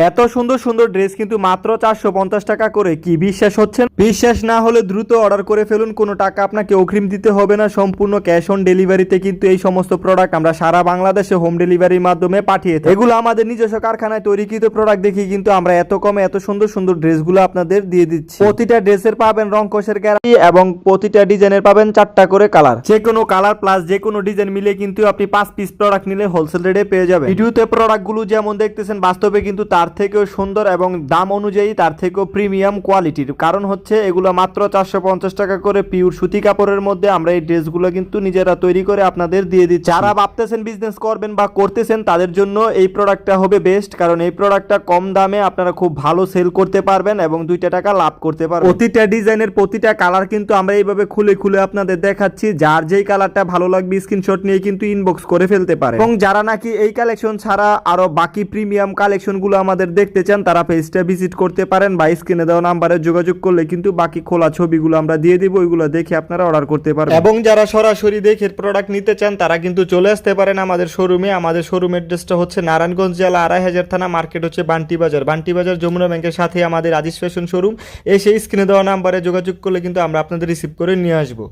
এত সুন্দর সুন্দর ড্রেস কিন্তু মাত্র 450 টাকা করে, কি বিশ্বাস হচ্ছে? বিশ্বাস না হলে দ্রুত অর্ডার করে ফেলুন, কোনো টাকা আপনাকে অগ্রিম দিতে হবে না, সম্পূর্ণ ক্যাশ অন ডেলিভারিতে কিন্তু এই সমস্ত প্রোডাক্ট আমরা সারা বাংলাদেশে হোম ডেলিভারির মাধ্যমে পাঠিয়ে থাকি। এগুলো আমাদের নিজস্ব কারখানায় তৈরিকৃত প্রোডাক্ট দেখি কিন্তু আমরা এত কমে এত সুন্দর সুন্দর ড্রেসগুলো আপনাদের দিয়ে দিচ্ছি। প্রতিটা ড্রেসের পাবেন রং কষের গ্যারান্টি এবং প্রতিটা ডিজাইনের পাবেন 4টা করে কালার, যে কোনো কালার প্লাস যে কোনো ডিজাইন মিলে কিন্তু আপনি 5 পিস প্রোডাক্ট নিলে হোলসেল রেটে পেয়ে যাবেন। ভিডিওতে প্রোডাক্টগুলো যেমন দেখতেছেন বাস্তবে কিন্তু তার থেকেও সুন্দর এবং দাম অনুযায়ী তার থেকেও প্রিমিয়াম কোয়ালিটির। কারণ হচ্ছে এগুলো মাত্র 450 টাকা করে পিওর সুতি কাপড়ের মধ্যে আমরা এই ড্রেসগুলো কিন্তু নিজেরা তৈরি করে আপনাদের দিয়ে দিচ্ছি। যারা ভাবতেছেন বিজনেস করবেন বা করতেছেন তাদের জন্য এই প্রোডাক্টটা হবে বেস্ট, কারণ এই প্রোডাক্টটা কম দামে আপনারা খুব ভালো সেল করতে পারবেন এবং 2টা টাকা লাভ করতে পারবেন। প্রতিটা ডিজাইনের প্রতিটা কালার কিন্তু আমরা এইভাবে খুলে খুলে আপনাদের দেখাচ্ছি, যার যেই কালারটা ভালো লাগবে স্ক্রিনশট নিয়ে কিন্তু ইনবক্স করে ফেলতে পারে। এবং যারা নাকি এই কালেকশন ছাড়া আরো বাকি প্রিমিয়াম কালেকশনগুলো আমাদের দেখতে চান তারা পেজটা ভিজিট করতে পারেন বা স্ক্রিনে দেওয়া নাম্বারে যোগাযোগ করলে কিন্তু বাকি খোলা ছবিগুলো আমরা দিয়ে দিব, ওইগুলো দেখে আপনারা অর্ডার করতে পারবেন। এবং যারা সরাসরি দেখে প্রোডাক্ট নিতে চান তারা কিন্তু চলে আসতে পারেন আমাদের শোরুমে। আমাদের শোরুম অ্যাড্রেসটা হচ্ছে নারায়ণগঞ্জ জেলা 2500 থানা, মার্কেট হচ্ছে বান্টি বাজার যমুনা ব্যাংকের সাথে আমাদের আজিজ ফ্যাশন শোরুম। এসে স্ক্রিনে দেওয়া নাম্বারে যোগাযোগ করলে কিন্তু আমরা আপনাদের রিসিভ করে নিয়ে আসবো।